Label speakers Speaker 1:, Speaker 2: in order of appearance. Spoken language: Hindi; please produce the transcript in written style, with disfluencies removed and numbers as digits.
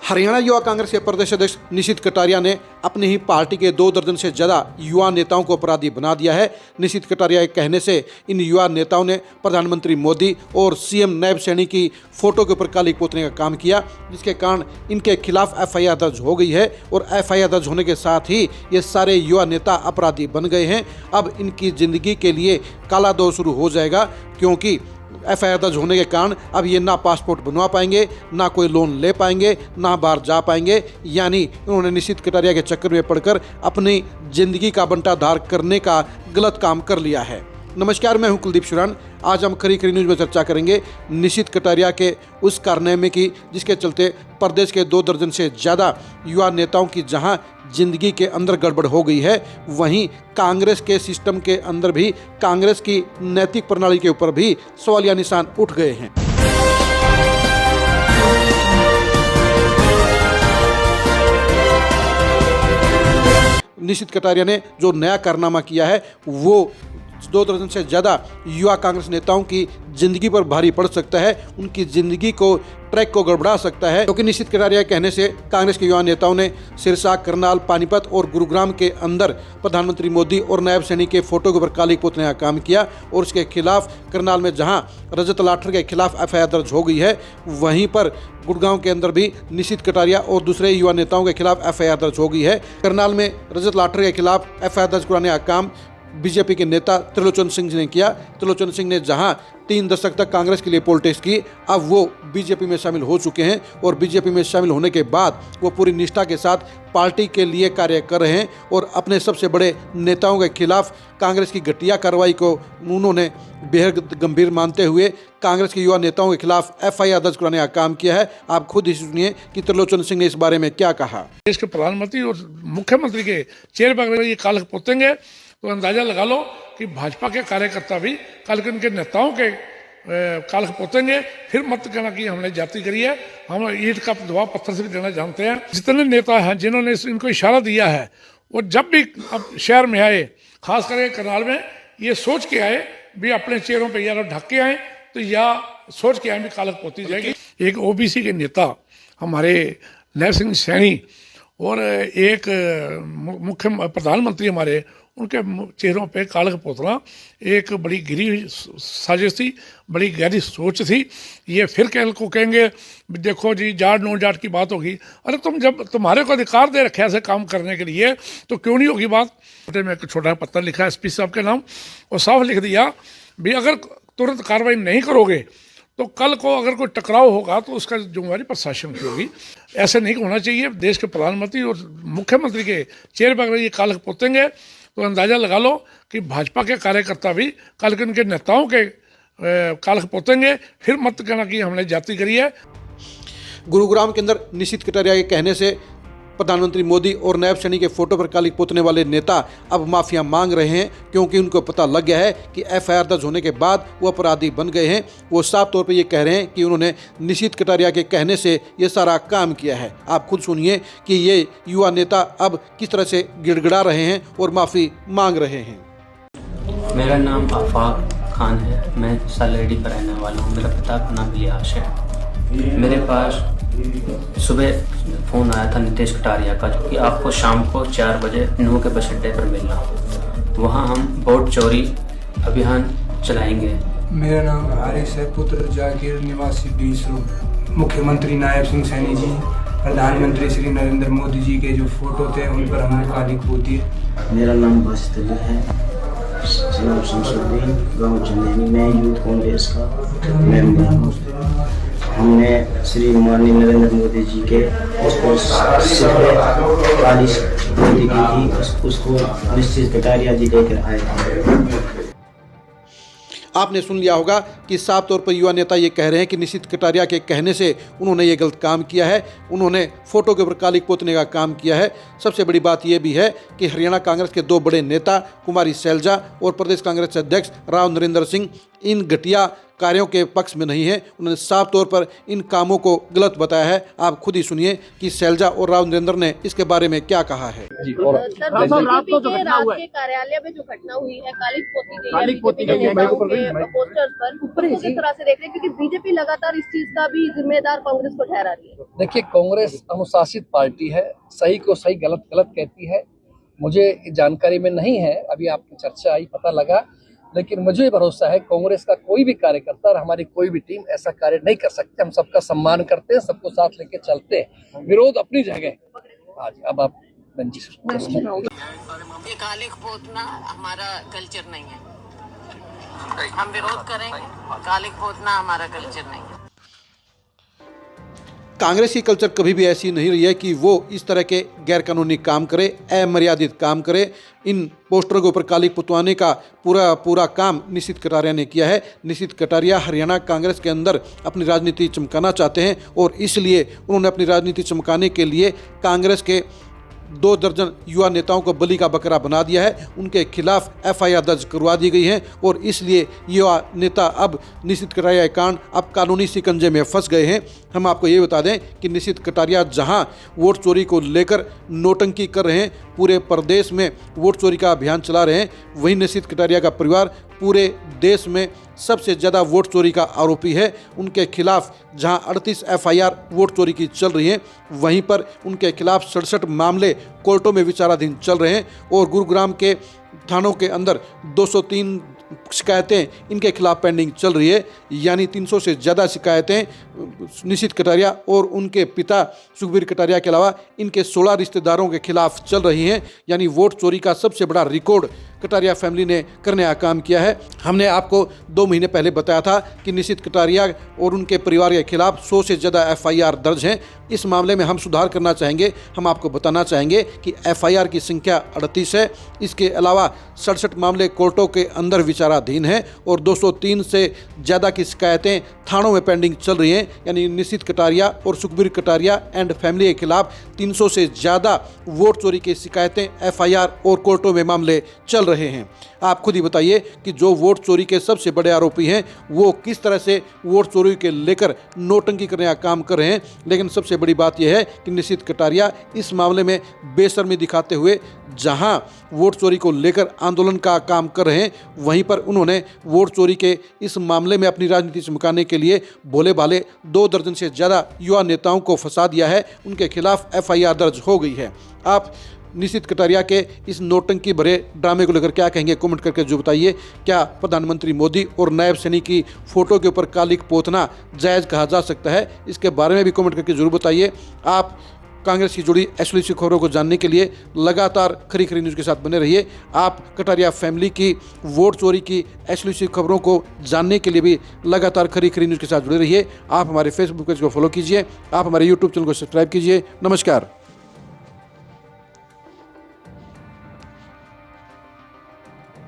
Speaker 1: हरियाणा युवा कांग्रेस के प्रदेश अध्यक्ष निशित कटारिया ने अपनी ही पार्टी के 2 दर्जन से ज़्यादा युवा नेताओं को अपराधी बना दिया है। निशित कटारिया के कहने से इन युवा नेताओं ने प्रधानमंत्री मोदी और सीएम नायब सैनी की फोटो के ऊपर काली पोतने का काम किया, जिसके कारण इनके खिलाफ एफआईआर दर्ज हो गई है और एफआईआर दर्ज होने के साथ ही ये सारे युवा नेता अपराधी बन गए हैं। अब इनकी जिंदगी के लिए काला दौर शुरू हो जाएगा, क्योंकि एफआईआर दर्ज होने के कारण अब ये ना पासपोर्ट बनवा पाएंगे, ना कोई लोन ले पाएंगे, ना बाहर जा पाएंगे। यानी उन्होंने निशित कटारिया के चक्कर में पड़कर अपनी जिंदगी का बंटाधार करने का गलत काम कर लिया है। नमस्कार, मैं हूं कुलदीप शुरान। आज हम खरी खरी न्यूज़ में चर्चा करेंगे निशित कटारिया के उस कारनामे की जिसके चलते प्रदेश के 2 दर्जन से ज़्यादा युवा नेताओं की जहां जिंदगी के अंदर गड़बड़ हो गई है, वहीं कांग्रेस के सिस्टम के अंदर भी, कांग्रेस की नैतिक प्रणाली के ऊपर भी सवालिया निशान उठ गए हैं। निशित कटारिया ने जो नया कारनामा किया है वो 2 दर्जन से ज़्यादा युवा कांग्रेस नेताओं की जिंदगी पर भारी पड़ सकता है, उनकी जिंदगी को, ट्रैक को गड़बड़ा सकता है। क्योंकि निशित कटारिया के कहने से कांग्रेस के युवा नेताओं ने सिरसा, करनाल, पानीपत और गुरुग्राम के अंदर प्रधानमंत्री मोदी और नायब सैनी के फोटो के ऊपर काली पोतने का काम किया और उसके खिलाफ करनाल में जहां रजत लाठर के खिलाफ एफआईआर दर्ज हो गई है, वहीं पर गुड़गांव के अंदर भी निशित कटारिया और दूसरे युवा नेताओं के खिलाफ एफआईआर दर्ज हो गई है। करनाल में रजत लाठर के खिलाफ एफआईआर दर्ज कराने का काम बीजेपी के नेता त्रिलोचन सिंह ने किया। त्रिलोचन सिंह ने जहां 3 दशक तक कांग्रेस के लिए पॉलिटिक्स की, अब वो बीजेपी में शामिल हो चुके हैं और बीजेपी में शामिल होने के बाद वो पूरी निष्ठा के साथ पार्टी के लिए कार्य कर रहे हैं और अपने सबसे बड़े नेताओं के खिलाफ कांग्रेस की घटिया कार्रवाई को उन्होंने बेहद गंभीर मानते हुए कांग्रेस के युवा नेताओं के खिलाफ एफआईआर दर्ज कराने का काम किया है। आप खुद ही सुनिए कि त्रिलोचन सिंह ने इस बारे में क्या कहा।
Speaker 2: देश के प्रधानमंत्री और मुख्यमंत्री के चेहरे पर ये काल पोतेंगे तो अंदाजा लगा लो कि भाजपा के कार्यकर्ता भी कल के उनके नेताओं के काल पोतेंगे। फिर मत कहना कि हमने जाति करी है, हम ईंट का दबाव पत्थर से भी देना जानते हैं। जितने नेता हैं जिन्होंने इनको इशारा दिया है, वो जब भी अब शहर में आए, खास करके करनाल में, ये सोच के आए भी अपने चेहरों पर या ढक के आए तो या सोच के आए भी कालक पोती जाएगी। एक ओबीसी के नेता हमारे नायब सिंह सैनी और एक मुख्य प्रधानमंत्री हमारे, उनके चेहरों पे कालक पोतना एक बड़ी गिरी साजिश थी, बड़ी गहरी सोच थी। ये फिर को कहेंगे देखो जी जाट नो जाट की बात होगी। अरे तुम जब तुम्हारे को अधिकार दे रखे ऐसे काम करने के लिए तो क्यों नहीं होगी बात। में एक छोटा पत्र लिखा एसपी साहब के नाम और साफ लिख दिया भी अगर तुरंत कार्रवाई नहीं करोगे तो कल को अगर कोई टकराव होगा तो उसका जिम्मेवारी प्रशासन की होगी। ऐसे नहीं होना चाहिए। देश के प्रधानमंत्री और मुख्यमंत्री के चेहरे पर ये कालक पोतेंगे तो अंदाजा लगा लो कि भाजपा के कार्यकर्ता भी कल के उनके नेताओं के कालक पोतेंगे। फिर मत कहना कि हमने जाति करी है।
Speaker 1: गुरुग्राम के अंदर निशित कटारिया के कहने से प्रधानमंत्री मोदी और नायब सैनी के फोटो पर काली पोतने वाले नेता अब माफिया मांग रहे हैं, क्योंकि उनको पता लग गया है कि एफआईआर दर्ज होने के बाद वो अपराधी बन गए हैं। वो साफ तौर पे ये कह रहे हैं कि उन्होंने निशित कटारिया के कहने से ये सारा काम किया है। आप खुद सुनिए कि ये युवा नेता अब किस तरह से गिड़गिड़ा रहे हैं और माफ़ी मांग रहे हैं।
Speaker 3: मेरा नाम आफाक खान है, मैं सालेडी का रहने वाला हूँ। मेरा पिता का नाम इलियास है। मेरे पास सुबह फ़ोन आया था नितेश कटारिया का कि आपको शाम को 4 बजे नूह के बस अड्डे पर मिलना, वहाँ हम वोट चोरी अभियान चलाएंगे।
Speaker 4: मेरा नाम हारिस है, पुत्र जाकिर, निवासी 20 मुख्यमंत्री नायब सिंह सैनी जी, प्रधानमंत्री श्री नरेंद्र मोदी जी के जो फोटो थे उन पर हमने काली पोती।
Speaker 5: मेरा नाम बासित अली है, जनाब शमसुद्दीन, गाँव चंदेनी में यूथ कांग्रेस का मेंबर हूँ। हमने श्री माननीय नरेंद्र मोदी जी के उसको सिर पे काली पोती की थी, उसको निशित कटारिया जी लेकर आए थे।
Speaker 1: आपने सुन लिया होगा कि साफ तौर पर युवा नेता ये कह रहे हैं कि निशित कटारिया के कहने से उन्होंने ये गलत काम किया है, उन्होंने फोटो के ऊपर काली पोतने का काम किया है। सबसे बड़ी बात यह भी है कि हरियाणा कांग्रेस के 2 बड़े नेता कुमारी सैलजा और प्रदेश कांग्रेस अध्यक्ष राव नरेंद्र सिंह इन घटिया कार्यों के पक्ष में नहीं है। उन्होंने साफ तौर पर इन कामों को गलत बताया है। आप खुद ही सुनिए कि शैलजा और राव नरेंद्र ने इसके बारे में क्या कहा है।
Speaker 6: सर, बीजेपी के रात के कार्यालय में जो घटना हुई है, कालिक पोती गई है नेताओं के पोस्टर्स पर, उसको किस तरह से देख रहे हैं? क्योंकि बीजेपी लगातार इस चीज का भी जिम्मेदार कांग्रेस को ठहरा रही है।
Speaker 7: देखिए, कांग्रेस अनुशासित पार्टी है, सही को सही गलत गलत कहती है। मुझे जानकारी में नहीं है, अभी आपकी चर्चा आई पता लगा, लेकिन मुझे भरोसा है कांग्रेस का कोई भी कार्यकर्ता और हमारी कोई भी टीम ऐसा कार्य नहीं कर सकते। हम सबका सम्मान करते हैं, सबको साथ लेके चलते हैं, विरोध अपनी जगह। आज अब आप
Speaker 8: ये कालिक पोतना हमारा कल्चर नहीं है, हम विरोध करेंगे। कालिक पोतना हमारा कल्चर नहीं है।
Speaker 1: कांग्रेस की कल्चर कभी भी ऐसी नहीं रही है कि वो इस तरह के गैरकानूनी काम करे, अमर्यादित काम करे। इन पोस्टरों के ऊपर कालिक पुतवाने का पूरा काम निशित कटारिया ने किया है। निशित कटारिया हरियाणा कांग्रेस के अंदर अपनी राजनीति चमकाना चाहते हैं और इसलिए उन्होंने अपनी राजनीति चमकाने के लिए कांग्रेस के 2 दर्जन युवा नेताओं को बलि का बकरा बना दिया है। उनके खिलाफ एफआईआर दर्ज करवा दी गई है और इसलिए युवा नेता अब निशित कटारिया कांड अब कानूनी शिकंजे में फंस गए हैं। हम आपको ये बता दें कि निशित कटारिया जहां वोट चोरी को लेकर नोटंकी कर रहे हैं, पूरे प्रदेश में वोट चोरी का अभियान चला रहे हैं, वहीं निशित कटारिया का परिवार पूरे देश में सबसे ज़्यादा वोट चोरी का आरोपी है। उनके खिलाफ जहां 38 एफआईआर वोट चोरी की चल रही हैं, वहीं पर उनके खिलाफ 67 मामले कोर्टों में विचाराधीन चल रहे हैं और गुरुग्राम के थानों के अंदर 203 शिकायतें इनके खिलाफ पेंडिंग चल रही है। यानी 300 से ज़्यादा शिकायतें निशित कटारिया और उनके पिता सुखबीर कटारिया के अलावा इनके 16 रिश्तेदारों के खिलाफ चल रही हैं। यानी वोट चोरी का सबसे बड़ा रिकॉर्ड कटारिया फैमिली ने करने का काम किया है। हमने आपको 2 महीने पहले बताया था कि निशित कटारिया और उनके परिवार के खिलाफ 100 से ज़्यादा एफआईआर दर्ज हैं। इस मामले में हम सुधार करना चाहेंगे। हम आपको बताना चाहेंगे कि एफआईआर की संख्या 38 है। इसके अलावा 67 मामले कोर्टों के अंदर विचाराधीन हैं और 203 से ज़्यादा की शिकायतें थानों में पेंडिंग चल रही हैं। यानी निशित कटारिया और सुखबीर कटारिया एंड फैमिली के खिलाफ 300 से ज़्यादा वोट चोरी की शिकायतें, एफआईआर और कोर्टों में मामले चल रहे हैं। आप खुद ही बताइए कि जो वोट चोरी के सबसे बड़े आरोपी हैं वो किस तरह से वोट चोरी के लेकर नोटंकी करने का काम कर रहे हैं। लेकिन सबसे बड़ी बात यह है कि निशित कटारिया इस मामले में बेशर्मी दिखाते हुए जहां वोट चोरी को लेकर आंदोलन का काम कर रहे हैं, वहीं पर उन्होंने वोट चोरी के इस मामले में अपनी राजनीति चमकाने के लिए भोले भाले 2 दर्जन से ज़्यादा युवा नेताओं को फंसा दिया है। उनके खिलाफ एफआईआर दर्ज हो गई है। आप निशित कटारिया के इस नोटंकी भरे ड्रामे को लेकर क्या कहेंगे, कमेंट करके जो बताइए। क्या प्रधानमंत्री मोदी और नायब सैनी की फोटो के ऊपर कालिक पोतना जायज़ कहा जा सकता है? इसके बारे में भी कमेंट करके जरूर बताइए। आप कांग्रेस से जुड़ी एक्सक्लूसिव खबरों को जानने के लिए लगातार खरी खरी न्यूज़ के साथ बने रहिए। आप कटारिया फैमिली की वोट चोरी की एक्सक्लूसिव खबरों को जानने के लिए भी लगातार खरी खरी न्यूज़ के साथ जुड़े रहिए। आप हमारे फेसबुक पेज को फॉलो कीजिए, आप हमारे यूट्यूब चैनल को सब्सक्राइब कीजिए। नमस्कार।